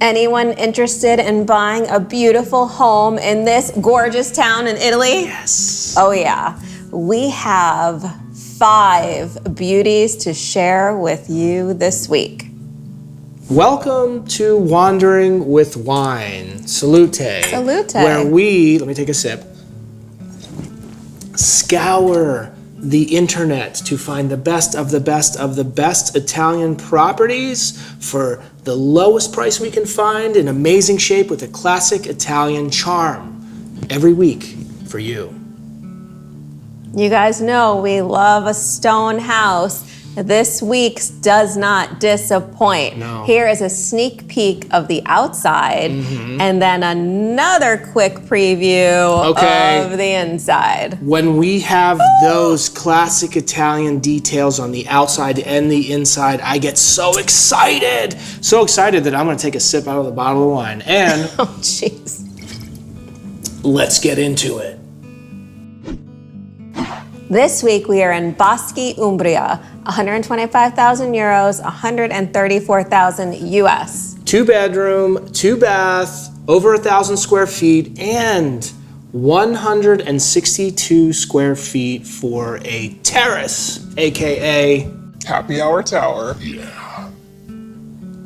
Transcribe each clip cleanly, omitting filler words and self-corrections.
Anyone interested in buying a beautiful home in this gorgeous town in Italy? Yes. Oh yeah. We have 5 beauties to share with you this week. Welcome to Wandering with Wine. Salute. Salute. Where we, let me take a sip, scour the internet to find the best of the best of the best Italian properties for the lowest price we can find in amazing shape with a classic Italian charm. Every week for you. You guys know we love a stone house. This week's does not disappoint. No. Here is a sneak peek of the outside and then another quick preview of the inside. When we have those classic Italian details on the outside and the inside, I get so excited. So excited that I'm gonna take a sip out of the bottle of wine. And Oh, jeez. let's get into it. This week we are in Boschi, Umbria, 125,000 euros, 134,000 US. 2 bedroom, 2 bath, over 1,000 square feet, and 162 square feet for a terrace, AKA Happy Hour Tower.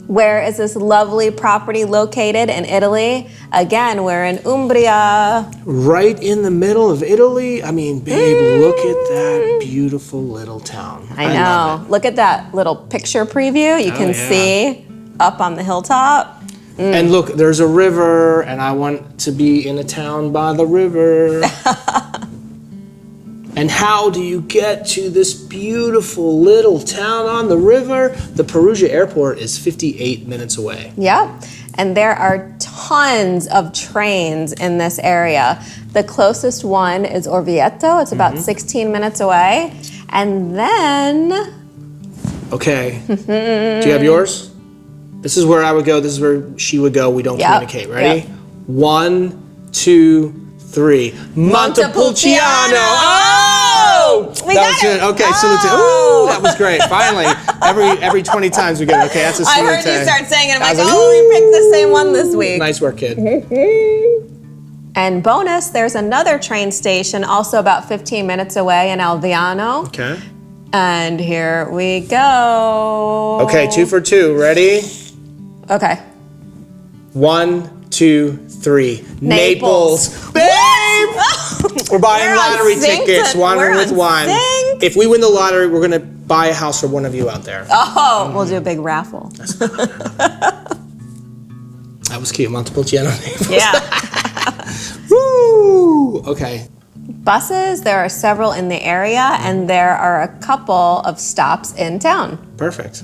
Where is this lovely property located in Italy? Again, we're in Umbria. right in the middle of Italy. I mean, babe, look at that beautiful little town. I love know. Look at that little picture preview. You can yeah. see up on the hilltop. it. And look, there's a river, and I want to be in a town by the river. And how do you get to this beautiful little town on the river? The Perugia airport is 58 minutes away. Yep. And there are tons of trains in this area. The closest one is Orvieto. It's about 16 minutes away. And then... Okay. Do you have yours? This is where I would go. This is where she would go. We don't communicate. Ready? Yep. 1, 2, 3. Montepulciano. Oh! We That got was good. it. Okay, salute. Ooh, that was great. Finally, every 20 times we get it. Okay, that's a I salute. heard you start saying it. I'm I like, was like, oh, we picked the same one this week. Nice work, kid. And bonus, there's another train station also about 15 minutes away in Alviano. Okay. And here we go. Okay, 2 for 2. Ready? Okay. 1, 2, 3. Naples. Babe! We're buying We're on lottery sync tickets, to- wandering we're with on wine. sync. If we win the lottery, we're gonna buy a house for one of you out there. Oh, we'll do a big raffle. That was cute, Montepulciano. Naples. Yeah. Woo! Okay. Buses, there are several in the area, and there are a couple of stops in town. Perfect.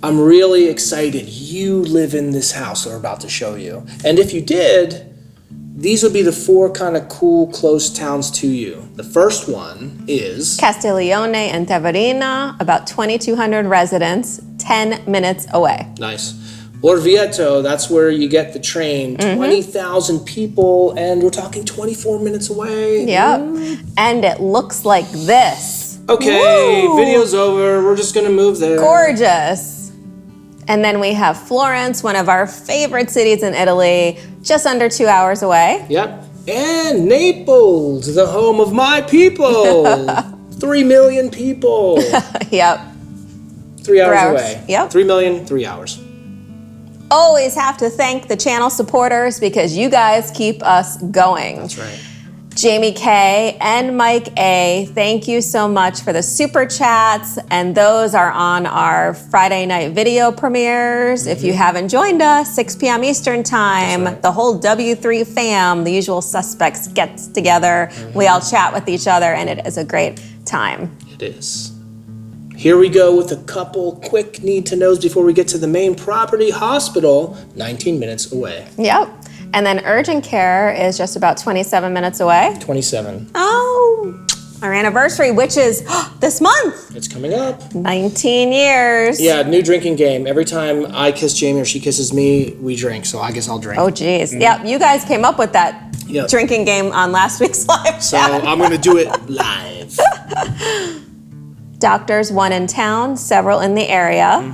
I'm really excited you live in this house we're about to show you. And if you did, these would be the 4 kind of cool, close towns to you. The first one is... Castiglione and Taverina, about 2,200 residents, 10 minutes away. Nice. Orvieto, that's where you get the train. 20,000 people, and we're talking 24 minutes away. Yep. And it looks like this. Okay, Woo! video's over. We're just gonna move there. Gorgeous. And then we have Florence, one of our favorite cities in Italy, just under 2 hours away. Yep. And Naples, the home of my people. 3 million people. Yep. 3 hours hours. away. Yep. 3 million, 3 hours. Always have to thank the channel supporters because you guys keep us going. That's right. Jamie K and Mike A, thank you so much for the super chats, and those are on our Friday night video premieres. If you haven't joined us, 6 p.m. Eastern time, That's right. the whole W3 fam, the usual suspects, gets together. We all chat with each other, and it is a great time. It is. Here we go with a couple quick need-to-knows before we get to the main property. Hospital, 19 minutes away. Yep. And then urgent care is just about 27 minutes away. 27. Oh, our anniversary, which is this month. It's coming up. 19 years. Yeah, new drinking game. Every time I kiss Jamie or she kisses me, we drink. So I guess I'll drink. Oh, geez. Yep, you guys came up with that Yep. drinking game on last week's live So chat. I'm going to do it live. Doctors, one in town, several in the area.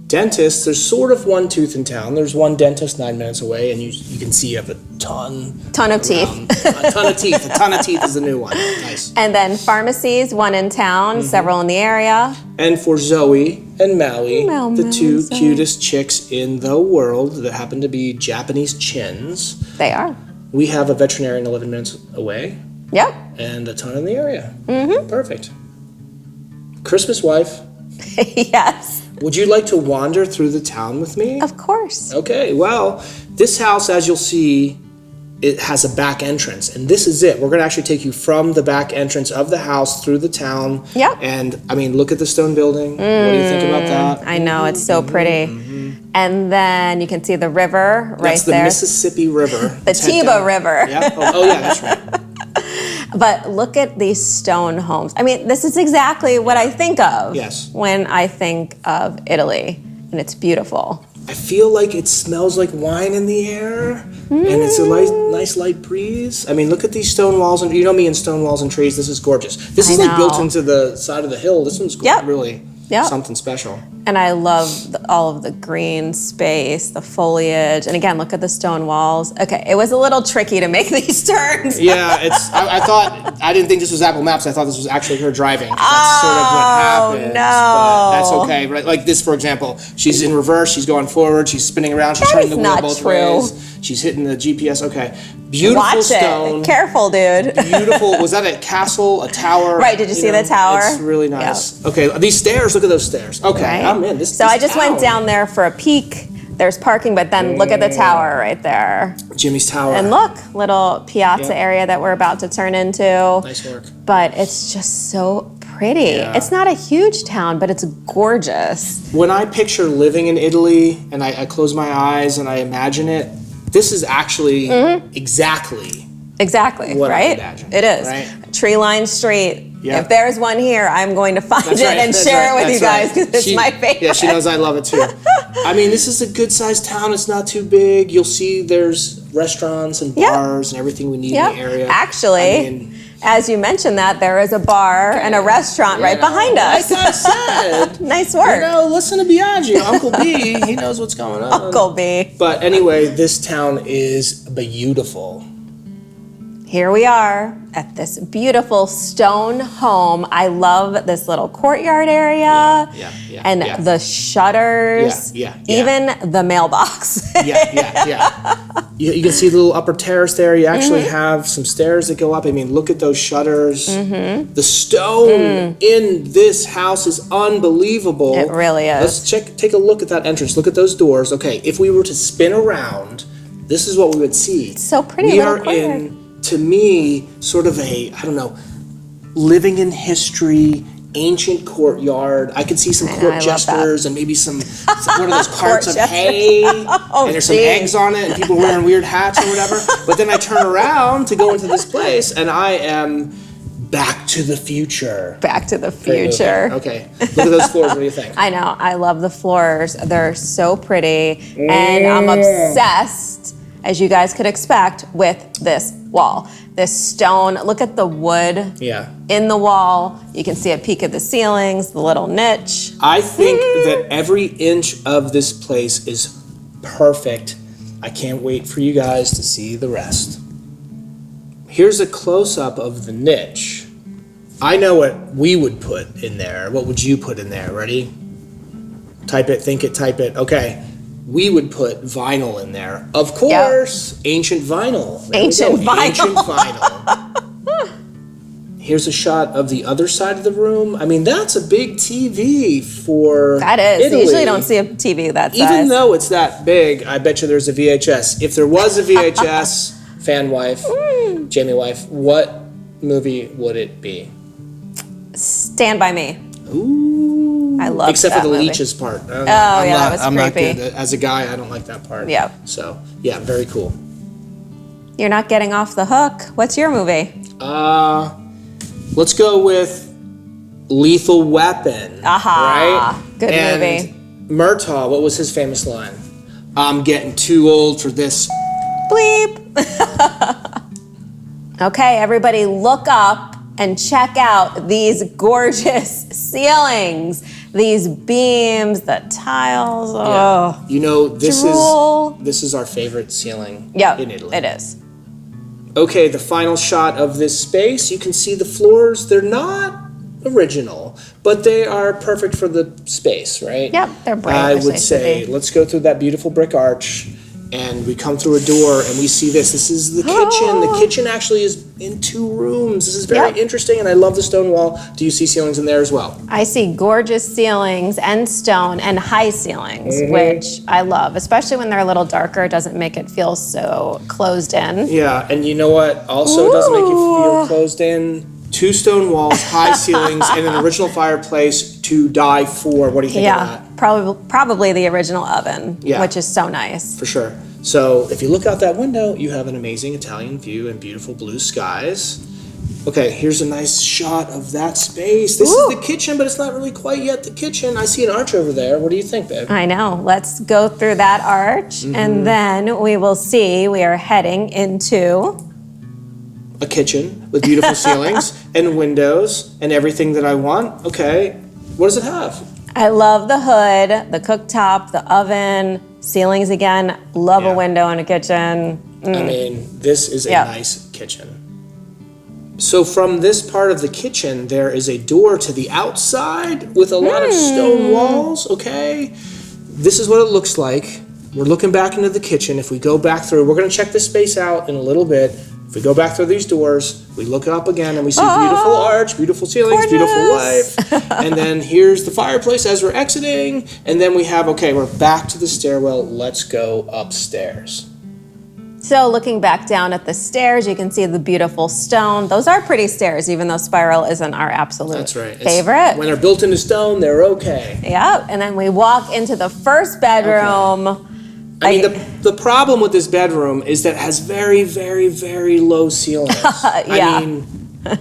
Dentists, there's sort of one tooth in town. There's one dentist 9 minutes away, and you can see you have a ton of teeth. A ton of teeth. A ton of teeth is the new one. Nice. And then pharmacies, one in town, several in the area. And for Zoe and Maui, Meow, the meow, two Zoe. cutest chicks in the world that happen to be Japanese chins, They are. we have a veterinarian 11 minutes away Yep. and a ton in the area. Perfect. Christmas wife, Yes. would you like to wander through the town with me? Of course. Okay, well, this house, as you'll see, it has a back entrance, and this is it. We're going to actually take you from the back entrance of the house through the town. Yep. And, I mean, look at the stone building. What do you think about that? I know, it's so pretty. And then you can see the river right That's the there. Mississippi River. The Tiba River. Yeah. Oh, yeah, that's right. But look at these stone homes. I mean, this is exactly what I think of Yes. when I think of Italy, and it's beautiful. I feel like it smells like wine in the air, and it's a nice light breeze. I mean, look at these stone walls, and you know me and stone walls and trees. This is gorgeous. This is I like built know. into the side of the hill. This one's Yep. really Yep. something special. And I love all of the green space, the foliage, and again, look at the stone walls. Okay, it was a little tricky to make these turns. Yeah, it's. I thought I didn't think this was Apple Maps. I thought this was actually her driving. That's sort of what happens. no. But that's okay. Right? Like this, for example, she's in reverse. She's going forward. She's spinning around. She's That turning is the wheel not both true. ways. She's hitting the GPS. Okay, beautiful Watch stone. it. Careful, dude. Beautiful. Was that a castle, a tower? Right, did you see the tower? It's really nice. Okay, these stairs. Look at those stairs. Okay, Right? I'm in. So I just went down there for a peek. There's parking, but then look at the tower right there. Jimmy's Tower. And look, little piazza Yeah. area that we're about to turn into. Nice work. But it's just so pretty. Yeah. It's not a huge town, but it's gorgeous. When I picture living in Italy and I close my eyes and I imagine it, this is actually exactly. Exactly, What I right? imagine, It is. right? Tree-lined street. Yeah. If there's one here, I'm going to find That's it right, and that's share right, it with you that's guys right. because it's my favorite. Yeah, she knows I love it too. I mean, this is a good-sized town. It's not too big. You'll see there's restaurants and Yeah. bars and everything we need Yep. in the area. Actually, I mean, as you mentioned that, there is a bar and a restaurant right behind us. Like I said, Nice work. you know, listen to Biaggio, Uncle B. He knows what's going on. Uncle B. But anyway, this town is beautiful. Here we are at this beautiful stone home. I love this little courtyard area. Yeah, and yeah. the shutters. Yeah. Even the mailbox. Yeah. You can see the little upper terrace there. You actually have some stairs that go up. I mean, look at those shutters. The stone in this house is unbelievable. It really is. Let's take a look at that entrance. Look at those doors. Okay, if we were to spin around, this is what we would see. So pretty, We little are courtyard. in, to me, sort of a, I don't know, living in history, ancient courtyard. I could see some I court love jesters and maybe some one of those carts of jesters. hay, Oh, and there's some geez. eggs on it, and people wearing weird hats or whatever. But then I turn around to go into this place, and I am Back to the Future. Back to the Great movie. future. Okay, look at those floors. What do you think? I know. I love the floors. They're so pretty. And I'm obsessed, as you guys could expect, with this wall. This stone. Look at the wood Yeah. in the wall. You can see a peek of the ceilings, the little niche. I think that every inch of this place is perfect. I can't wait for you guys to see the rest. Here's a close-up of the niche. I know what we would put in there. What would you put in there? Ready? Type it, think it, type it. Okay. We would put vinyl in there. Of course, ancient vinyl. There we Ancient go, vinyl. Ancient vinyl. Here's a shot of the other side of the room. I mean, that's a big TV for That is. Italy. You usually don't see a TV that size. Even though it's that big, I bet you there's a VHS. If there was a VHS, fan wife, Jamie wife, what movie would it be? Stand By Me. Ooh. I love Except that for the movie. leeches part. yeah, that was I'm not creepy. good. As a guy, I don't like that part. Yeah. So, yeah, very cool. You're not getting off the hook. What's your movie? Let's go with Lethal Weapon. Aha. Right? Good and movie. Murtaugh, what was his famous line? I'm getting too old for this. Bleep. Okay, everybody look up and check out these gorgeous ceilings. These beams, the tiles, Yeah. You know, this Drool. is our favorite ceiling Yep, in Italy. it is. Okay, the final shot of this space, you can see the floors. They're not original, but they are perfect for the space, right? Yep, they're bright. I They're would safe to say, be. let's go through that beautiful brick arch, and we come through a door, and we see this. This is the kitchen. The kitchen actually is in 2 rooms. This is very Yep. interesting, and I love the stone wall. Do you see ceilings in there as well? I see gorgeous ceilings and stone and high ceilings, which I love, especially when they're a little darker. It doesn't make it feel so closed in. Yeah, and you know what? Also, it doesn't make you feel closed in. 2 stone walls, high ceilings, and an original fireplace to die for. What do you think of that? Probably the original oven, Yeah. which is so nice. For sure. So if you look out that window, you have an amazing Italian view and beautiful blue skies. Okay, here's a nice shot of that space. This is the kitchen, but it's not really quite yet the kitchen. I see an arch over there. What do you think, babe? I know. Let's go through that arch, and then we will see we are heading into... A kitchen with beautiful ceilings and windows and everything that I want. Okay, what does it have? I love the hood, the cooktop, the oven, ceilings again. Love Yeah. a window in a kitchen. I mean, this is a Yep. nice kitchen. So from this part of the kitchen, there is a door to the outside with a lot of stone walls, okay? This is what it looks like. We're looking back into the kitchen. If we go back through, we're gonna check this space out in a little bit. If we go back through these doors, we look up again and we see beautiful arch, beautiful ceilings, beautiful Gorgeous. wife. And then here's the fireplace as we're exiting. And then we have, okay, we're back to the stairwell. Let's go upstairs. So looking back down at the stairs, you can see the beautiful stone. Those are pretty stairs, even though spiral isn't our absolute That's right. favorite. When they're built into stone, they're okay. Yep, and then we walk into the first bedroom. I mean, the problem with this bedroom is that it has very, very, very low ceilings. Yeah. I mean,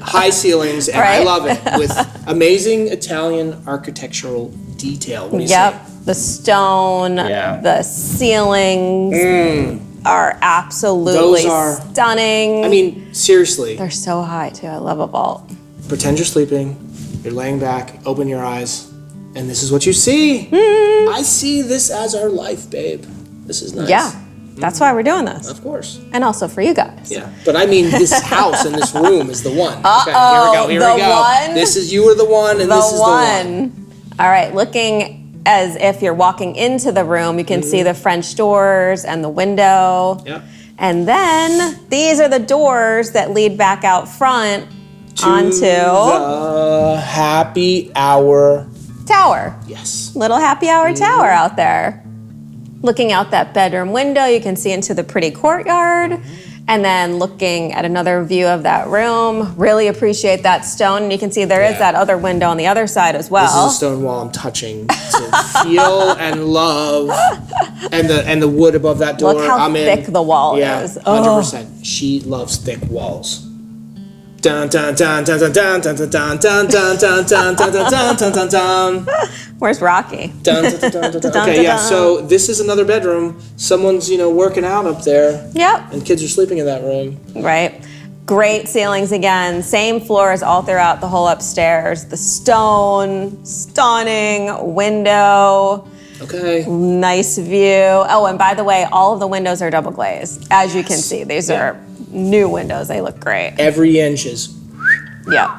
high ceilings, and I Right? love it, with amazing Italian architectural detail. What do you Yep, the stone, Yeah. the ceilings are absolutely Those are- stunning. I mean, seriously, they're so high too. I love a vault. pretend you're sleeping, you're laying back, open your eyes, and this is what you see. I see this as our life, babe. This is nice. Yeah, that's why we're doing this, Of course. and also for you guys. Yeah, but I mean, this house and this room is the one. Okay, Uh-oh, here the we go. one? This is, you are the one, and this is the one. All right, looking as if you're walking into the room, you can see the French doors and the window. Yep. And then these are the doors that lead back out front onto the happy hour. tower. Yes. Little happy hour tower out there. Looking out that bedroom window, you can see into the pretty courtyard. And then looking at another view of that room, really appreciate that stone. And you can see there is Yeah. that other window on the other side as This well. is a stone wall I'm touching to feel and love, and the wood above that door. Look how I'm in. thick the wall Yeah, is. 100%. She loves thick walls. Dun dun dun dun dun dun dun dun dun dun dun dun dun dun dun dun dun dun. Where's Rocky? Dun, dun, dun, dun, dun, dun. Dun, Okay, dun, yeah. dun. So this is another bedroom. Someone's working out up there, Yep. and kids are sleeping in that room. Right. Great ceilings again. Same floors all throughout the whole upstairs. The stone, stunning window, Okay. nice view. Oh, and by the way, all of the windows are double glazed. As you can see, these are new windows. They look great. Every inch is. Yep.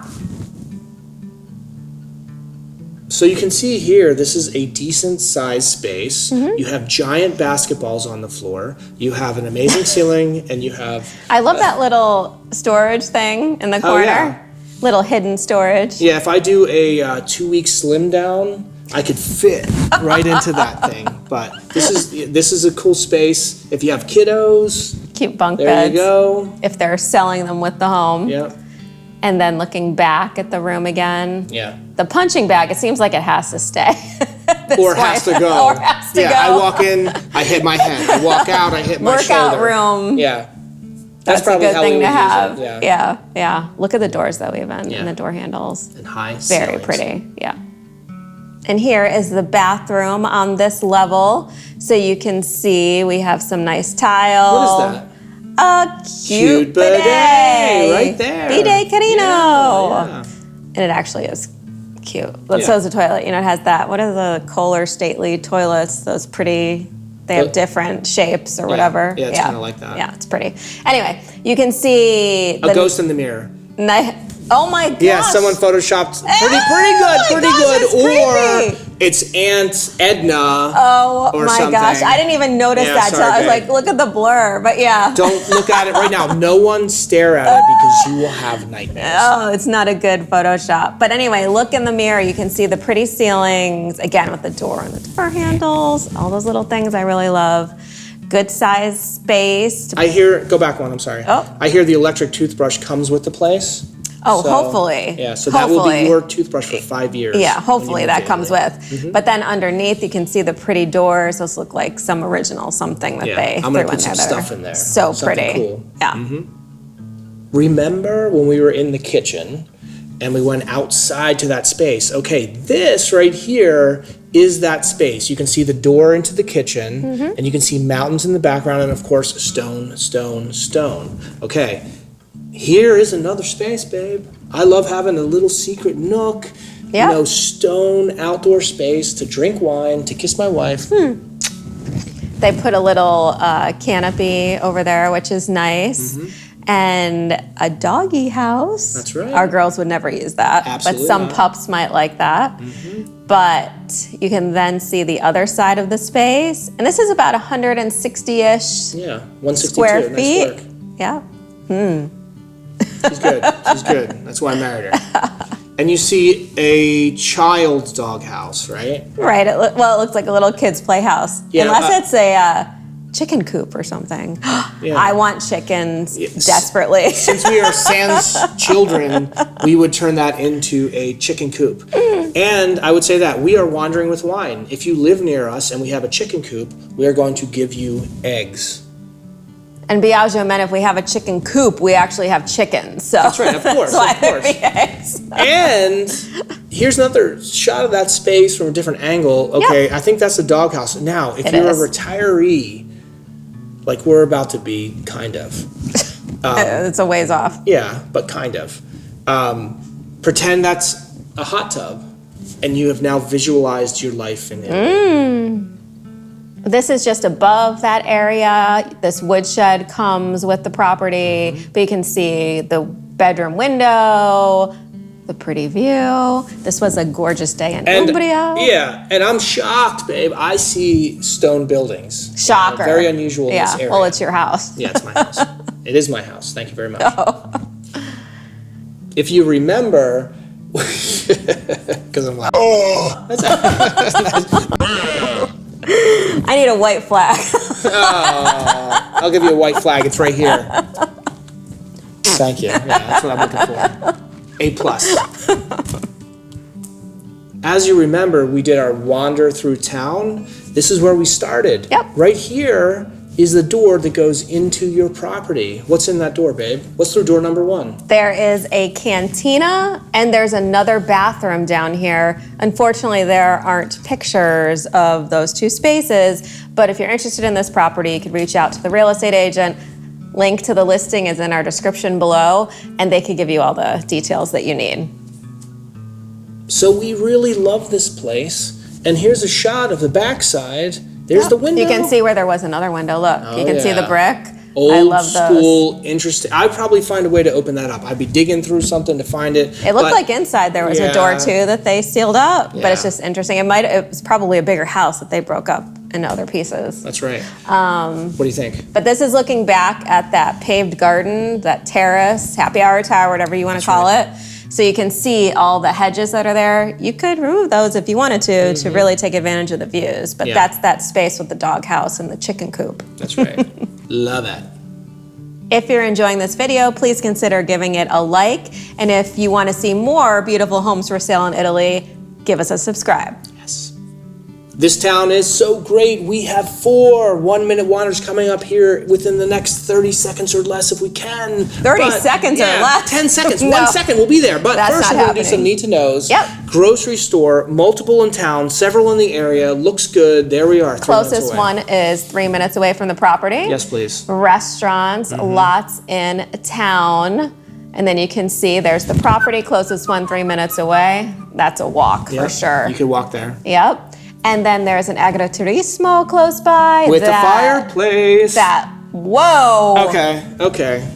So you can see here, this is a decent sized space. Mm-hmm. You have giant basketballs on the floor. You have an amazing ceiling, and you have. I love that little storage thing in the corner. yeah. Little hidden storage. Yeah, if I do a 2-week slim down, I could fit right into that thing. But this is a cool space. If you have kiddos, Cute bunk there beds. you go. If they're selling them with the home. Yeah, And then looking back at the room again. yeah. The punching bag, it seems like it has to stay. Or it has to go. Or has to yeah, go. I walk in, I hit my head. I walk out, I hit my Workout shoulder. room. Yeah. That's probably a good how we thing would to use have. it, Yeah. Look at the doors though, even, Yeah. and the door handles. And high Very ceilings. pretty. Yeah. And here is the bathroom on this level. So you can see we have some nice tile. What is that? A cute bidet. right there. Bidet Carino. Yeah. And it actually is cute. Yeah. So is the toilet. You know, it has that. What are the Kohler stately toilets? Those pretty. They have different shapes or whatever. Yeah, it's kind of like that. Yeah, it's pretty. Anyway, you can see a ghost in the mirror. Oh my gosh. Yeah, someone photoshopped pretty good. It's or creepy. it's Aunt Edna. Oh or my something. gosh, I didn't even notice that till I was like, look at the blur. But yeah. Don't look at it right now. No one stare at it because you will have nightmares. Oh, it's not a good Photoshop. But anyway, look in the mirror. You can see the pretty ceilings, again, with the door and the door handles, all those little things I really love. Good size space. Go back one, I'm sorry. Oh. I hear the electric toothbrush comes with the place. Oh, hopefully. Yeah, so that will be your toothbrush for 5 years. Yeah, hopefully that comes with. Mm-hmm. But then underneath, you can see the pretty doors. Those look like some original something that they I'm threw gonna put some stuff in there. So Something pretty. Cool. Yeah. Mm-hmm. Remember when we were in the kitchen and we went outside to that space? Okay, this right here is that space. You can see the door into the kitchen, and you can see mountains in the background, and of course, stone, stone, stone. Okay. Here is another space, babe. I love having a little secret nook, stone outdoor space to drink wine, to kiss my wife. They put a little canopy over there, which is nice. And a doggy house. That's right. Our girls would never use that. Absolutely but some not. pups might like that. But you can then see the other side of the space. And this is about 160-ish 162. square feet. Nice work. Yeah. She's good. She's good. That's why I married her. And you see a child's doghouse, right? Right. It looks like a little kid's playhouse. Yeah, Unless it's a chicken coop or something. I want chickens desperately. Since we are sans children, we would turn that into a chicken coop. And I would say that we are wandering with wine. If you live near us and we have a chicken coop, we are going to give you eggs. And Biaggio meant if we have a chicken coop, we actually have chickens. So that's right, of course, that's why there'd be eggs. And here's another shot of that space from a different angle. Okay, I think that's the doghouse. Now, if you're a retiree, like we're about to be, kind of. It's a ways off. Yeah, but kind of. Pretend that's a hot tub, and you have now visualized your life in it. This is just above that area. This woodshed comes with the property, but you can see the bedroom window, the pretty view. This was a gorgeous day in Umbria. Yeah, and I'm shocked, babe. I see stone buildings. Shocker. Very unusual in this area. Well, it's your house. Yeah, it's my house. It is my house. Thank you very much. If you remember, because I'm like, that's nice. I need a white flag. I'll give you a white flag. It's right here. Thank you. Yeah, that's what I'm looking for. A+. As you remember, we did our wander through town. This is where we started. Yep. Right here is the door that goes into your property. What's in that door, babe? What's through door number 1? There is a cantina and there's another bathroom down here. Unfortunately, there aren't pictures of those two spaces, but if you're interested in this property, you could reach out to the real estate agent. Link to the listing is in our description below, and they could give you all the details that you need. So we really love this place, and here's a shot of the backside. There's the window. You can see where there was another window. Look, you can see the brick. Old I love school, interesting. I'd probably find a way to open that up. I'd be digging through something to find it. It looked like inside there was a door too that they sealed up, but it's just interesting. It was probably a bigger house that they broke up into other pieces. That's right. What do you think? But this is looking back at that paved garden, that terrace, happy hour tower, whatever you want to call it. So you can see all the hedges that are there. You could remove those if you wanted to really take advantage of the views. But that's that space with the doghouse and the chicken coop. That's right. Love it. If you're enjoying this video, please consider giving it a like. And if you want to see more beautiful homes for sale in Italy, give us a subscribe. Yes. This town is so great. We have 4 one-minute wanders coming up here within the next 30 seconds or less if we can. 30 seconds or less? 10 seconds. No. 1 second, we'll be there. But That's first not we're going to do happening. some need-to-knows. Yep. Grocery store, multiple in town, several in the area. Looks good. There we are. 3 minutes Closest away. one is 3 minutes away from the property. Yes, please. Restaurants, lots in town. And then you can see there's the property, closest one 3 minutes away. That's a walk for Yep, sure. You could walk there. Yep. And then there's an agriturismo close by. With a fireplace. Whoa. Okay.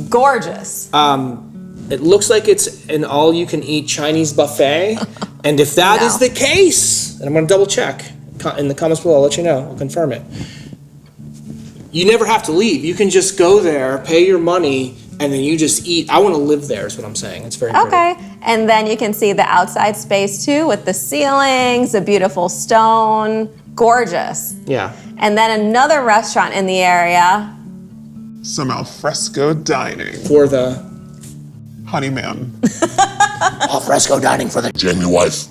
Gorgeous. It looks like it's an all-you-can-eat Chinese buffet. And if that is the case, and I'm going to double check in the comments below, I'll let you know, I'll confirm it. You never have to leave. You can just go there, pay your money, and then you just eat. I want to live there is what I'm saying. It's very pretty. Okay. And then you can see the outside space too with the ceilings, a beautiful stone. Gorgeous. Yeah. And then another restaurant in the area. Some alfresco dining. For the Honey man. alfresco dining for the Jaime wife.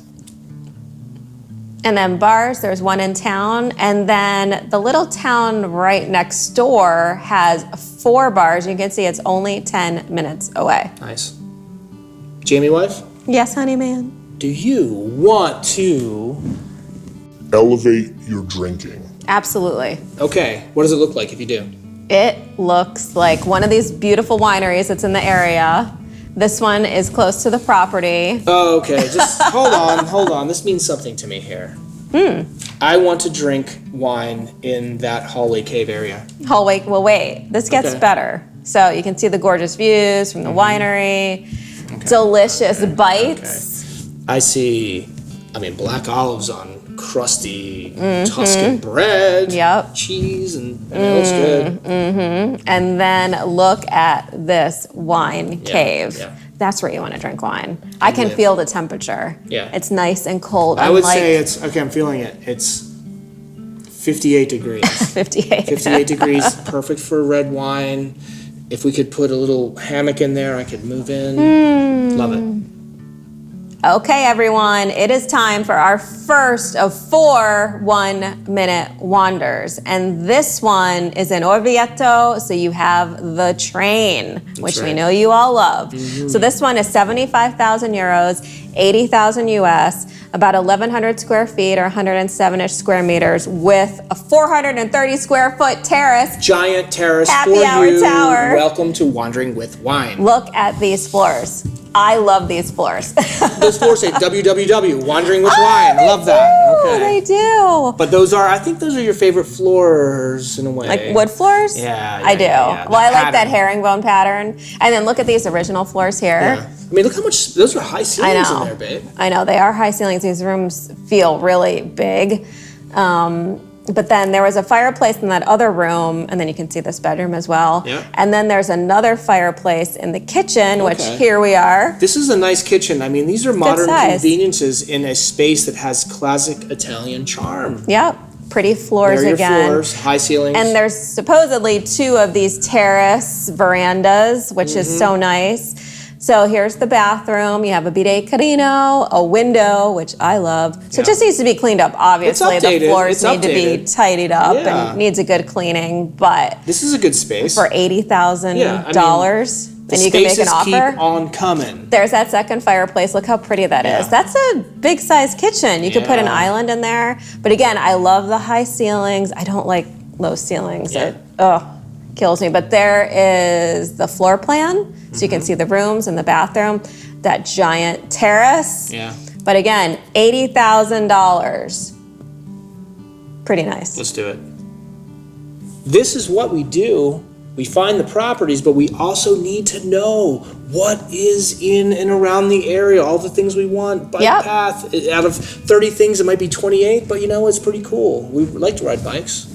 And then bars, there's one in town. And then the little town right next door has 4 bars. You can see it's only 10 minutes away. Nice. Jaime wife, Yes, honey man. do you want to... Elevate your drinking. Absolutely. Okay, what does it look like if you do? It looks like one of these beautiful wineries that's in the area. This one is close to the property. Oh, okay, just hold on. This means something to me here. I want to drink wine in that hallway cave area. Hallway, well, wait, this gets Okay. better. So you can see the gorgeous views from the winery, delicious bites. I see, black olives on crusty Tuscan bread. Yep. Cheese, and it looks good. And then look at this wine cave. yeah. That's where you want to drink wine. I can live. feel the temperature. Yeah. It's nice and cold. I would unlike say it's, okay, I'm feeling it. It's 58 degrees. 58. 58 degrees, perfect for red wine. If we could put a little hammock in there, I could move in. Love it. Okay, everyone, it is time for our first of 4 1-minute wanders. And this one is in Orvieto, so you have the train, which we right. know you all love. So this one is 75,000 euros, 80,000 US, about 1,100 square feet or 107-ish square meters with a 430 square foot terrace. Giant terrace Happy for hour you. tower. Welcome to Wandering with Wine. Look at these floors. I love these floors. Those floors say www, Wandering with Wine. I love that. Okay. They do. But I think those are your favorite floors in a way. Like wood floors? Yeah, I do. yeah. Well, I like that pattern. herringbone pattern. And then look at these original floors here. Yeah. Look how much, those are high ceilings in there, babe. I know, they are high ceilings. These rooms feel really big. But then there was a fireplace in that other room, and then you can see this bedroom as well. Yeah. And then there's another fireplace in the kitchen, which Okay. here we are. This is a nice kitchen. These are modern size. conveniences in a space that has classic Italian charm. Yep, pretty floors There are your again. floors, high ceilings. And there's supposedly 2 of these terrace verandas, which is so nice. So here's the bathroom. You have a bidet carino, a window, which I love. So it just needs to be cleaned up. Obviously, the updated. floors It's need to be updated. tidied up Yeah. and needs a good cleaning. But This is a good space. for $80,000, and you can make an Spaces offer. keep on coming. There's that second fireplace. Look how pretty that is. Yeah. That's a big size kitchen. You could put an Yeah. island in there. But again, I love the high ceilings. I don't like low ceilings. Yeah. It kills me. But there is the floor plan. So you can see the rooms and the bathroom, that giant terrace. Yeah. But again, $80,000. Pretty nice. Let's do it. This is what we do. We find the properties, but we also need to know what is in and around the area, all the things we want. Bike Yep. path, out of 30 things, it might be 28, but it's pretty cool. We like to ride bikes.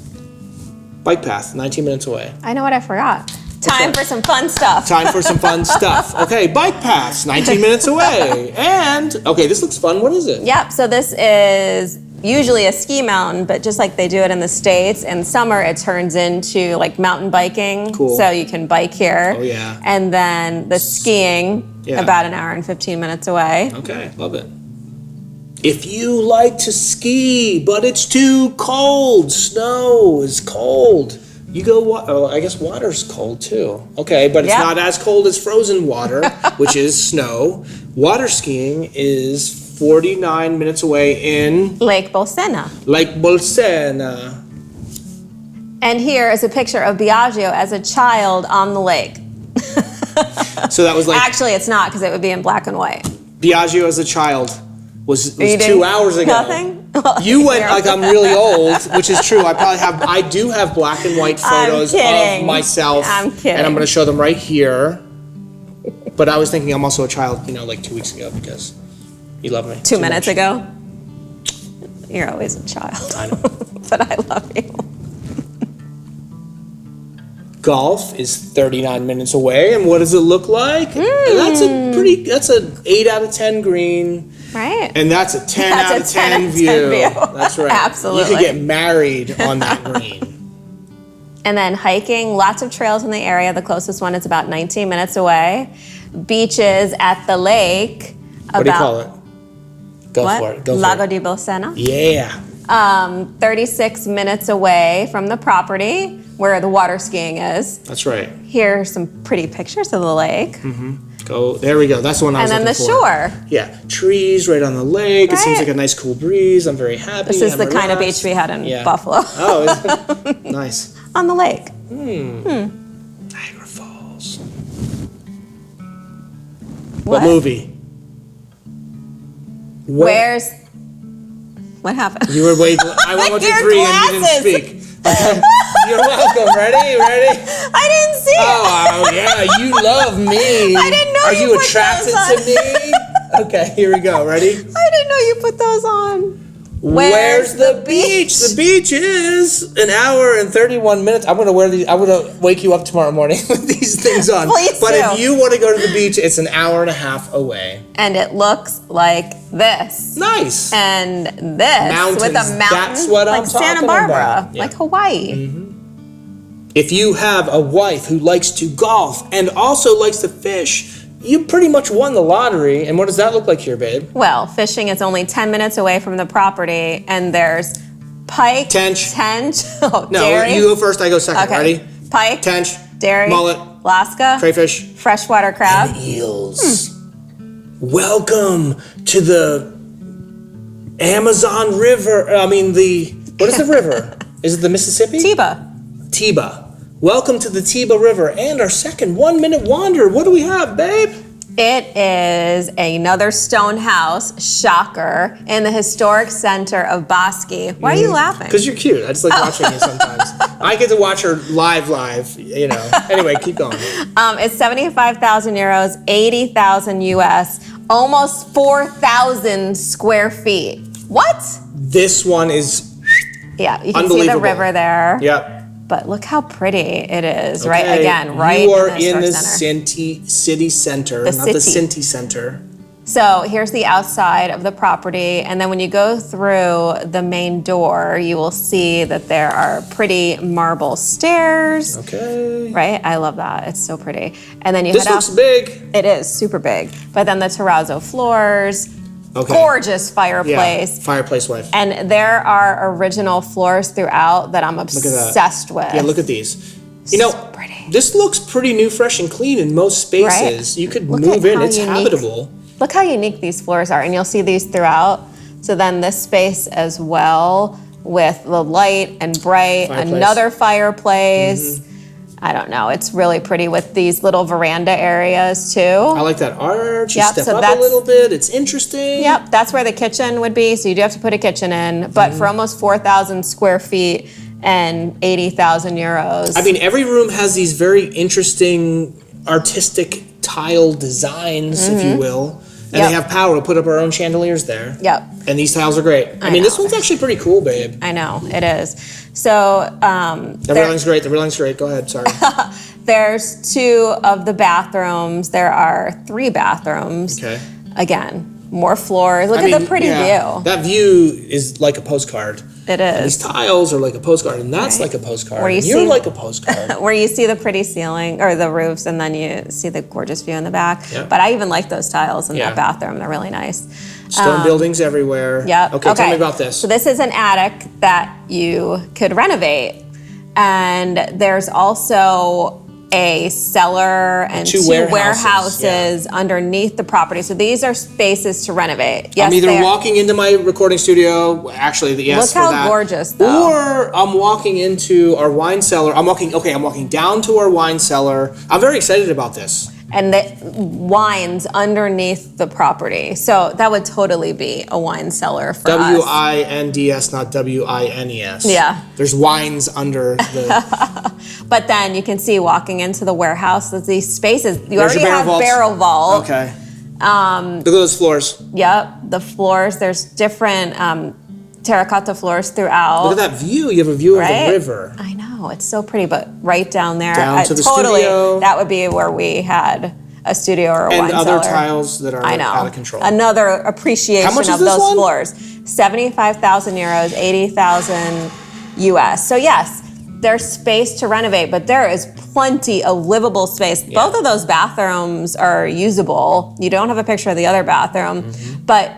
Bike path, 19 minutes away. I know what I forgot. Time that? for some fun stuff. Time for some fun stuff. Okay, bike paths, 19 minutes away. And, okay, this looks fun. What is it? Yep, so this is usually a ski mountain, but just like they do it in the States, in summer it turns into like mountain biking. Cool. So you can bike here. Oh, yeah. And then the skiing, Yeah. about an hour and 15 minutes away. Okay, love it. If you like to ski, but it's too cold, snow is cold, you go, I guess water's cold too. Okay, but it's Yep. not as cold as frozen water, which is snow. Water skiing is 49 minutes away in Lake Bolsena. Lake Bolsena. And here is a picture of Biaggio as a child on the lake. So that was like Actually, it's not because it would be in black and white. Biaggio as a child was You 2 didn't- hours ago. Nothing? You went like I'm really old, which is true. I do have black and white photos kidding. of myself. I'm kidding. And I'm going to show them right here. But I was thinking I'm also a child, like 2 weeks ago because you love me. 2 minutes much. ago. You're always a child. I know. But I love you. Golf is 39 minutes away, and what does it look like? That's an 8 out of 10 green. Right. And that's a 10 That's out a of 10, 10 view. view. That's right. Absolutely. You could get married on that green. And then hiking, lots of trails in the area. The closest one is about 19 minutes away. Beaches at the lake. What do you call it? Go What? for it. Go Lago for it. di Bolsena. Yeah. 36 minutes away from the property where the water skiing is. That's right. Here are some pretty pictures of the lake. Go. There we go. That's the one I was And then looking the for. shore. Yeah. Trees right on the lake. It seems Right. like a nice cool breeze. I'm very happy. This is I'm the kind of relaxed. beach we had in Yeah. Buffalo. Oh, is it? Nice. On the lake. Niagara Falls. What? What movie? What? Where's... What happened? You were waiting. I went 1, 2, Your 3, and you glasses. didn't speak. Okay. You're welcome. Ready? Ready? I didn't see it. Oh, yeah. You love me. I didn't know Are you you put attracted those to me? Okay, here we go. Ready? I didn't know you put those on. Where's the beach? The beach is an hour and 31 minutes. I'm gonna wear these. I'm gonna wake you up tomorrow morning with these things on. Please but do. if you want to go to the beach, it's an hour and a half away. And it looks like this. Nice. And this Mountains. with a mountain That's what I'm like Santa talking Barbara, about. Yeah. like Hawaii. If you have a wife who likes to golf and also likes to fish, you pretty much won the lottery. And what does that look like here, babe? Well, fishing is only 10 minutes away from the property, and there's pike, Tench. oh, No, dairy. you go first. I go second. Okay. Ready? Pike, Tench. dairy, Mullet. Alaska, Crayfish. freshwater crab. Eels. Welcome to the Amazon River. What is the river? Is it the Mississippi? Tiba. Tiba. Welcome to the Tiba River and our second 1 minute wander. What do we have, babe? It is another stone house, shocker, in the historic center of Bosque. Why are you laughing? Because you're cute. I just like watching you sometimes. I get to watch her live, Anyway, keep going. It's 75,000 euros, 80,000 US, almost 4,000 square feet. What? This one is Yeah, you can see the unbelievable. river there. Yep. But look how pretty it is, right? Okay, Again, right You are in the in the historic center. city center, The not the city. Cinti Center. So here's the outside of the property, and then when you go through the main door, you will see that there are pretty marble stairs. Okay. Right? I love that. It's so pretty. And then you This head looks out. big. It is super big. But then the terrazzo floors, Okay. gorgeous Yeah. fireplace. Fireplace wife. And there are original floors throughout that I'm Look at that. obsessed with. Yeah, look at these. So pretty. This looks pretty new, fresh, and clean in most spaces. Right? You could Look move at in. how It's unique- habitable. Look how unique these floors are, and you'll see these throughout. So then this space as well with the light and bright, Fireplace. another fireplace. I don't know. It's really pretty with these little veranda areas too. I like that arch. You Yep, step so up a that's- little bit. It's interesting. Yep, that's where the kitchen would be. So you do have to put a kitchen in, but for almost 4,000 square feet and 80,000 euros. I mean, every room has these very interesting artistic tile designs, if you will. And Yep. they have power to put up our own chandeliers there. Yep. And these tiles are great. I mean, know. this one's actually pretty cool, babe. I know it is. So The railing's great. The railing's great. Go ahead. Sorry. there's 2 of the bathrooms. There are 3 bathrooms. Okay. Again, more floors. Look at the pretty view. That view is like a postcard. It And these is. tiles are like a postcard, and that's Right. like a postcard. Where you and you're see- like a postcard. Where you see the pretty ceiling or the roofs, and then you see the gorgeous view in the back. Yep. But I even like those tiles in Yeah. that bathroom. They're really nice. Stone buildings everywhere. Yep. Okay, tell me about this. So this is an attic that you could renovate. And there's also a cellar and 2 2 warehouses, warehouses underneath the property. So these are spaces to renovate. Yes, I'm either they are. walking into my recording studio, actually, yes, Look for how that. gorgeous, though. Or I'm walking into our wine cellar. I'm walking down to our wine cellar. I'm very excited about this. and the wines underneath the property. So that would totally be a wine cellar for us. WINDS, not WINES. Yeah. There's wines under the. But then you can see walking into the warehouse, there's these spaces. You There's already your have vaults. barrel vault. Okay. Look at those floors. Yep, the floors. There's different terracotta floors throughout. Look at that view. You have a view Right? of the river. I know, it's so pretty, but right down there. Down to the totally, studio. that would be where we had a studio or a And wine other cellar. tiles that are I know. out of control. Another appreciation How much of is this those one? floors. 75,000 euros, 80,000 US. So yes, there's space to renovate, but there is plenty of livable space. Yeah. Both of those bathrooms are usable. You don't have a picture of the other bathroom, Mm-hmm. but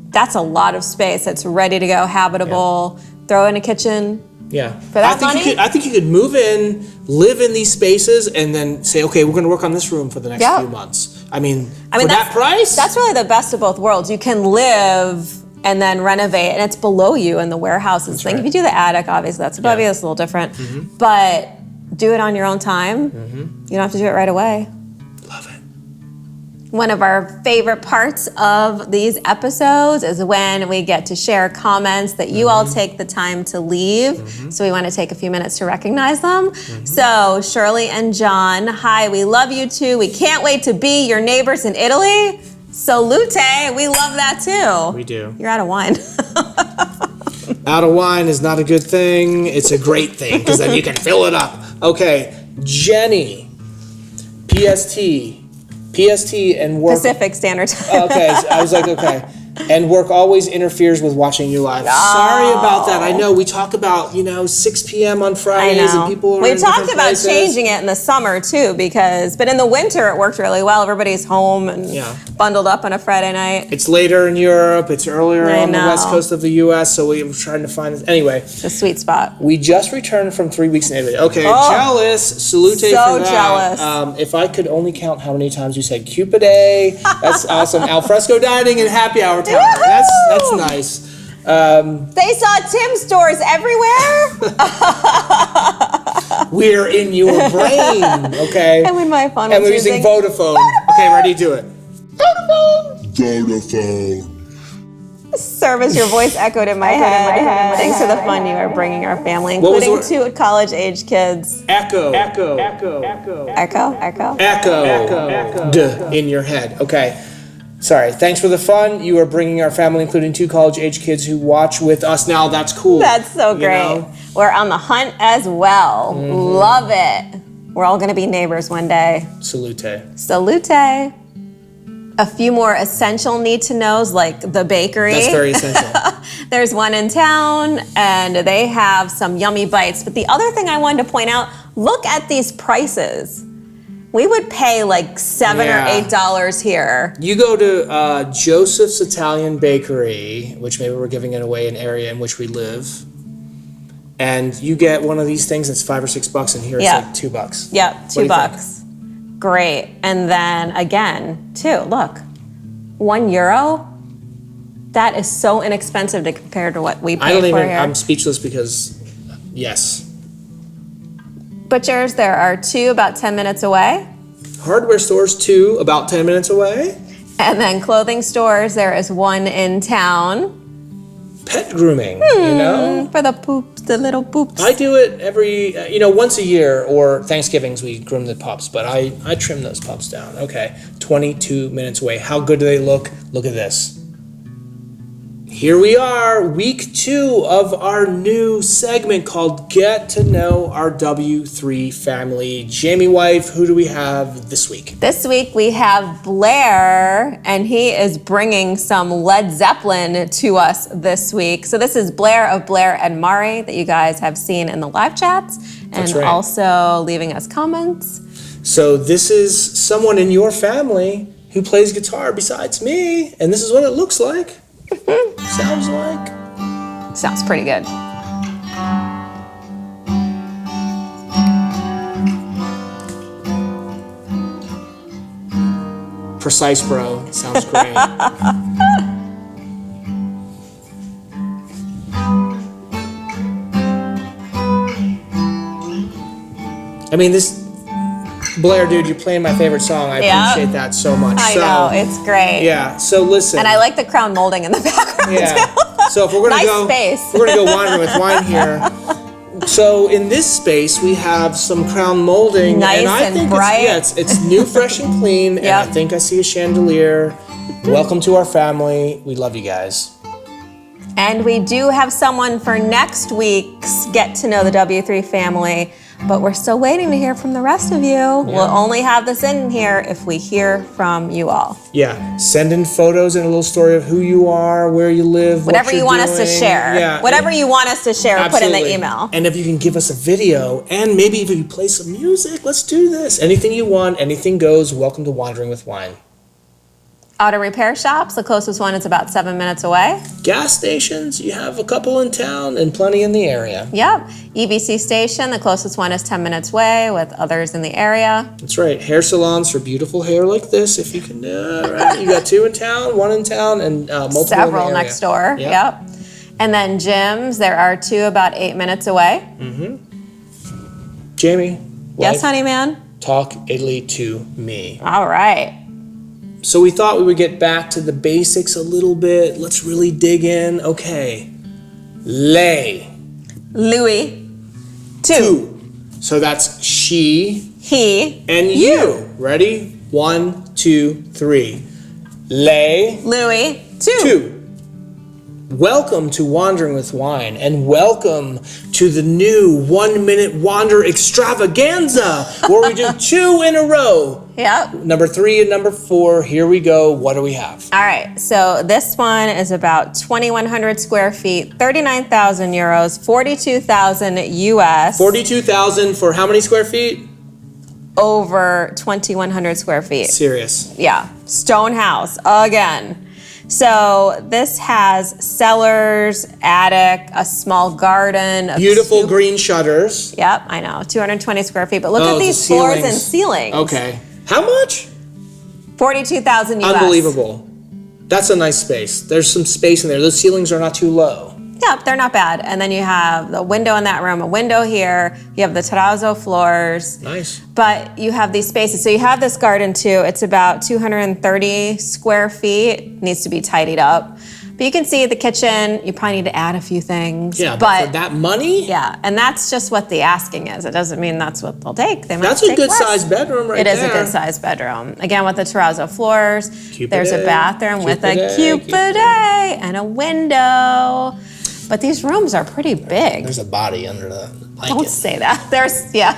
that's a lot of space that's ready to go, habitable. Throw in a kitchen. Yeah. For that money? I think you could move in, live in these spaces, and then say, okay, we're going to work on this room for the next Yeah. few months. I mean for that's, that price? That's really the best of both worlds. You can live and then renovate, and it's below you in the warehouses thing. right. If you do the attic, obviously that's above you, that's a little different. But do it on your own time. You don't have to do it right away. Love it. One of our favorite parts of these episodes is when we get to share comments that you all take the time to leave. So we want to take a few minutes to recognize them. So Shirley and John, hi, we love you too. We can't wait to be your neighbors in Italy. Salute, we love that too. We do. You're out of wine. Out of wine is not a good thing. It's a great thing because then you can fill it up. Okay, Jenny, PST, and work. Pacific Standard Time. Okay, so I was like, okay. And work always interferes with watching you live. Sorry about that. I know we talk about, 6 p.m. on I Fridays know. and people are We in talked different about places. changing it in the summer too, but in the winter it worked really well. Everybody's home and Yeah. bundled up on a Friday night. It's later in Europe. It's earlier I on the know. west coast of the U.S., so we were trying to find it. Anyway, It's a sweet spot. we just returned from 3 weeks in Italy. Okay, Oh, jealous. Salute so for that. jealous. If I could only count how many times you said Cupid Day, that's awesome. Alfresco dining and happy hour time. That's nice. They saw Tim stores everywhere. We're in your brain, okay? And when my phone And was we're using Vodafone. Okay, ready? Do it. Vodafone. service, your voice echoed in my head. Thanks for the fun you are bringing our family, What was including the two college-age kids. Echo. Echo? In your head. Okay. Sorry. Thanks for the fun. You are bringing our family, including two college-age kids who watch with us now. That's cool. That's so You great. know? We're on the hunt as well. Love it. We're all going to be neighbors one day. Salute. Salute. A few more essential need-to-knows, like the bakery. That's very essential. There's one in town, and they have some yummy bites. But the other thing I wanted to point out, look at these prices. We would pay like $7 Yeah. or $8 here. You go to Joseph's Italian Bakery, which maybe we're giving it away an area in which we live, and you get one of these things that's $5 or $6, and here it's Yeah. like $2. Yep, What do you $2. Great. And then again, too, look, €1. That is so inexpensive to compare to what we pay I don't for even. here. I'm speechless because, yes. Butchers, there are two about 10 minutes away. Hardware stores, two, about 10 minutes away. And then clothing stores, there is one in town. Pet grooming, you know? For the poops, the little poops. I do it every, once a year, or Thanksgivings we groom the pups, but I trim those pups down. Okay, 22 minutes away. How good do they look? Look at this. Here we are, week 2 of our new segment called Get to Know Our W3 Family. Jamie Wife, who do we have this week? This week we have Blair, and he is bringing some Led Zeppelin to us this week. So this is Blair of Blair and Mari that you guys have seen in the live chats, and That's right. also leaving us comments. So this is someone in your family who plays guitar besides me, and this is what it looks like. Sounds like. Sounds pretty good. Precise, bro. Sounds great. I mean, this Blair, dude, you're playing my favorite song. I appreciate that so much. I know, it's great. Yeah, so listen. And I like the crown molding in the background too. So if we're gonna go, space. we're gonna go wandering with wine here. So in this space we have some crown molding, Nice and I and think bright. it's new, fresh, and clean. And I think I see a chandelier. Welcome to our family. We love you guys. And we do have someone for next week's Get to Know the W3 family, but we're still waiting to hear from the rest of you. We'll only have this in here if we hear from you all. Yeah, send in photos and a little story of who you are, where you live, Whatever what you're you want us to doing. share. Yeah, Whatever you want us to share, put in the absolutely. email. And if you can give us a video, and maybe if you play some music, let's do this. Anything you want, anything goes. Welcome to Wandering with Wine. Auto repair shops, the closest one is about 7 minutes away. Gas stations, you have a couple in town and plenty in the area. Yep. EBC station, the closest one is 10 minutes away with others in the area. That's right. Hair salons for beautiful hair like this, if you can. Right. You got 2 in town, 1 in town, and multiple Several in the area. next door. Yep. And then gyms, there are 2 about 8 minutes away. Jamie. Yes, wife, honey man? Talk Italy to me. All right. So we thought we would get back to the basics a little bit. Let's really dig in. Okay. Lei. Louis. 2. 2. So that's she He. and you. Ready? 1, 2, 3. Lei. Louis. 2. 2. Welcome to Wandering with Wine, and welcome to the new 1 Minute Wander Extravaganza, where we do 2 in a row. Yep. Number 3 and number 4. Here we go. What do we have? All right, so this one is about 2,100 square feet, 39,000 euros, 42,000 US. 42,000 for how many square feet? Over 2,100 square feet. Serious. Yeah, stone house again. So this has cellars, attic, a small garden. Beautiful green shutters. Yep, I know, 220 square feet. But look at the these floors and ceilings. ceilings. Okay. How much? 42,000 US. Unbelievable. That's a nice space. There's some space in there. Those ceilings are not too low. Yeah, they're not bad. And then you have the window in that room, a window here. You have the terrazzo floors. Nice. But you have these spaces. So you have this garden too. It's about 230 square feet. Needs to be tidied up. But you can see the kitchen. You probably need to add a few things. Yeah, but for that money? Yeah, and that's just what the asking is. It doesn't mean that's what they'll take. They might That's a take good less. sized bedroom right It there. is a good sized bedroom. Again, with the terrazzo floors. There's a bathroom with a cute bidet and a window. But these rooms are pretty big. There's a body under the blanket. Don't say that. Yeah.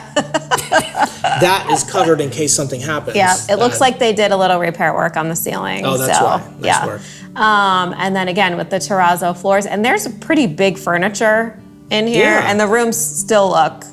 That is covered in case something happens. Yeah, it looks like they did a little repair work on the ceiling. Oh, that's why. Nice work. And then again with the terrazzo floors, and there's pretty big furniture in here, Yeah. and the rooms still look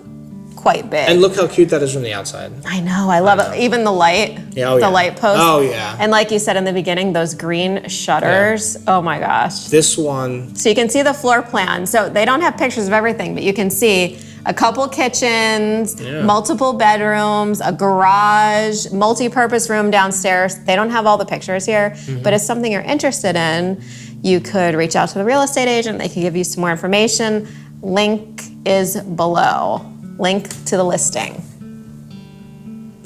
quite big. And look how cute that is from the outside. I know, I love it. Even the light, the light post. Oh, yeah. And like you said in the beginning, those green shutters. Oh my gosh. This one. So you can see the floor plan. So they don't have pictures of everything, but you can see a couple kitchens, multiple bedrooms, a garage, multi-purpose room downstairs. They don't have all the pictures here, but if something you're interested in, you could reach out to the real estate agent. They can give you some more information. Link is below. Link to the listing.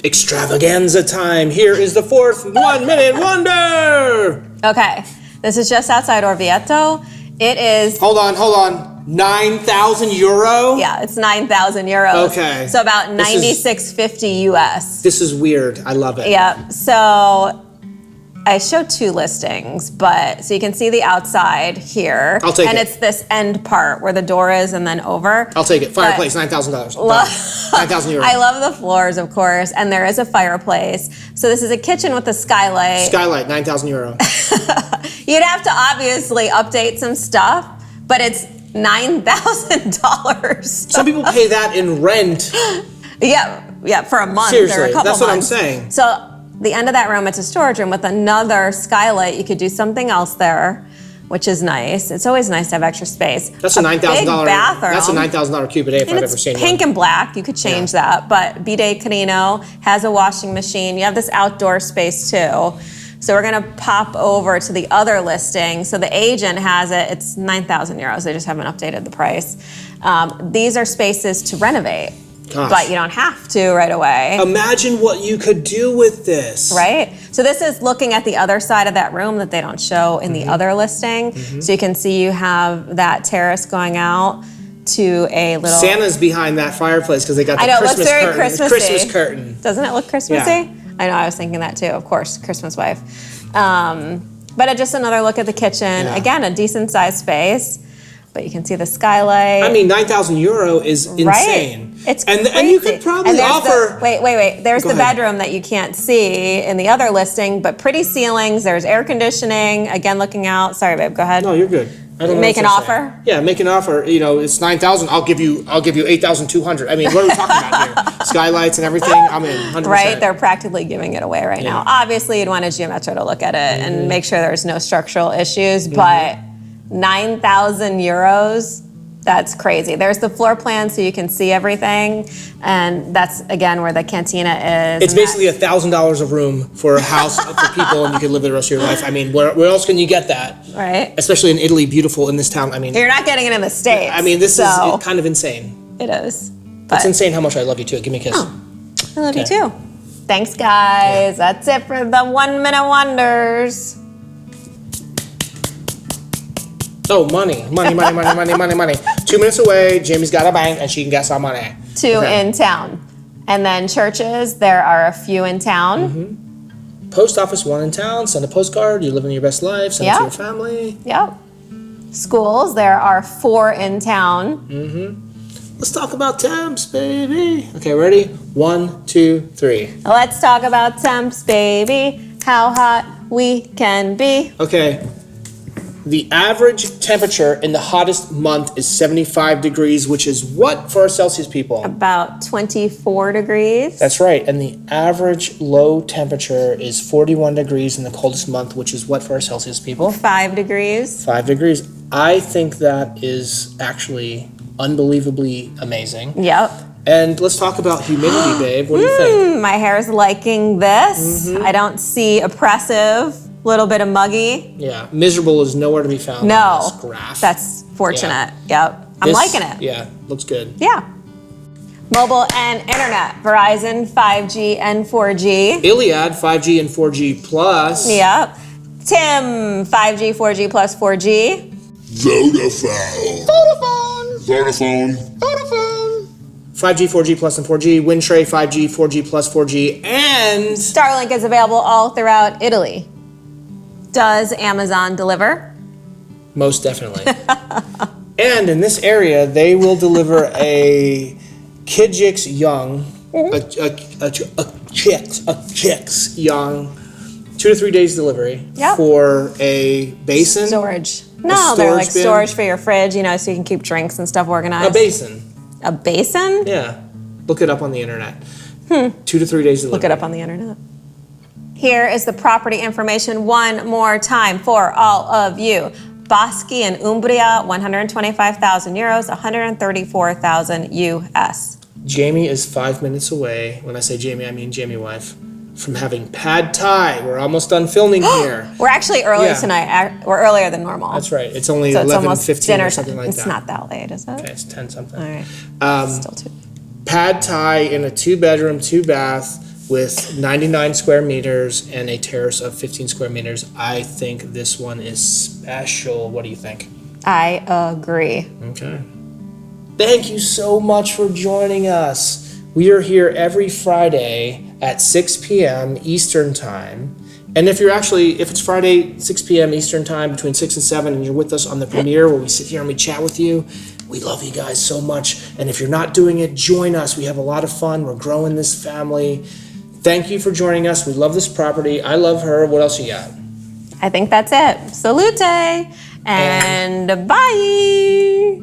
Extravaganza time. Here is the 4th 1 Minute Wonder. Okay, this is just outside Orvieto. It is... Hold on. 9,000 euro? Yeah, it's 9,000 euros. Okay. So about 96.50 US. This is weird. I love it. Yeah, so I showed 2 listings, but so you can see the outside here. I'll take it. And it's this end part where the door is and then over. I'll take it. Fireplace, $9,000. 9,000 euros. I love the floors, of course, and there is a fireplace. So this is a kitchen with a skylight. Skylight, 9,000 euro. You'd have to obviously update some stuff, but it's $9,000. Some people pay that in rent. Yeah, for a month Seriously, or a couple that's what I'm months. saying. So the end of that room, it's a storage room with another skylight. You could do something else there, which is nice. It's always nice to have extra space. That's a $9,000 big bathroom. That's a $9,000 cube a day if And I've it's ever seen pink one. and black. You could change that, but Bidet Canino has a washing machine. You have this outdoor space too. So we're gonna pop over to the other listing. So the agent has it. It's 9,000 euros. They just haven't updated the price. These are spaces to renovate. Gosh. but you don't have to right away. Imagine what you could do with this. Right? So this is looking at the other side of that room that they don't show in the other listing. So you can see you have that terrace going out to a little... Santa's behind that fireplace because they got the I know, it Christmas looks very curtain. It's Christmassy. Christmas curtain. Doesn't it look Christmassy? Yeah. I know, I was thinking that too. Of course, Christmas wife. But just another look at the kitchen. Yeah. Again, a decent sized space. But you can see the skylight. I mean, 9,000 euro is insane. Right? It's and crazy. and you could probably there's offer. wait. There's Go the ahead. bedroom that you can't see in the other listing, but pretty ceilings. There's air conditioning. Again, looking out. Sorry, babe. Go ahead. No, you're good. I don't know Make what an to say. offer? Yeah, make an offer. You know, it's 9,000. I'll give you 8,200. I mean, what are we talking about here? Skylights and everything. I'm in 100%. Right? They're practically giving it away right now. Obviously, you'd want a geometro to look at it and make sure there's no structural issues, but 9,000 euros. That's crazy. There's the floor plan so you can see everything. And that's, again, where the cantina is. It's basically $1,000 a room for a house for people, and you can live the rest of your life. I mean, where else can you get that? Right? Especially in Italy, beautiful in this town. I mean, You're not getting it in the States. I mean, this so is kind of insane. It is. It's insane how much I love you too. Give me a kiss. I love you too. Thanks, guys. That's it for the 1 Minute Wonders. Oh, money. 2 minutes away, Jamie's got a bank, and she can get some money. Two in town. And then churches, there are a few in town. Post office, one in town. Send a postcard. You're living your best life. Send it to your family. Yep. Schools, there are 4 in town. Let's talk about temps, baby. Okay, ready? 1, 2, 3. Let's talk about temps, baby. How hot we can be. Okay. The average temperature in the hottest month is 75 degrees, which is what for our Celsius people? About 24 degrees. That's right. And the average low temperature is 41 degrees in the coldest month, which is what for our Celsius people? 5 degrees. 5 degrees. I think that is actually unbelievably amazing. Yep. And let's talk about humidity, babe. What do you think? My hair is liking this. I don't see oppressive. Little bit of muggy. Yeah, miserable is nowhere to be found No, on this graph. that's fortunate. Yep, I'm This- liking it. Yeah, looks good. Yeah. Mobile and internet, Verizon, 5G and 4G. Iliad, 5G and 4G plus. Yep. Tim, 5G, 4G plus 4G. Vodafone. Vodafone. 5G, 4G plus and 4G. Windtray, 5G, 4G plus 4G. And Starlink is available all throughout Italy. Does Amazon deliver? most definitely. And in this area, they will deliver a Kijix Young, a Chicks Young, 2 to 3 days delivery Yep. for a basin. Storage. No, they're storage like bin? storage for your fridge, you know, so you can keep drinks and stuff organized. A basin. A basin? Yeah. Look it up on the internet. 2 to 3 days delivery. Look it up on the internet. Here is the property information one more time for all of you. Boschi in Umbria, 125,000 euros, 134,000 US. Jamie is 5 minutes away. When I say Jamie, I mean Jamie wife. From having pad thai. We're almost done filming here. We're actually early Yeah. tonight. We're earlier than normal. That's right. It's only So it's 11:15 dinner or something time. like It's that. not that late, is it? Okay, it's 10 something. All right. Still too. Pad thai in a 2-bedroom, 2-bath with 99 square meters and a terrace of 15 square meters. I think this one is special. What do you think? I agree. Okay. Thank you so much for joining us. We are here every Friday at 6 p.m. Eastern Time. And if it's Friday, 6 p.m. Eastern Time, between 6 and 7, and you're with us on the premiere where we sit here and we chat with you, we love you guys so much. And if you're not doing it, join us. We have a lot of fun. We're growing this family. Thank you for joining us. We love this property. I love her. What else you got? I think that's it. Salute and bye.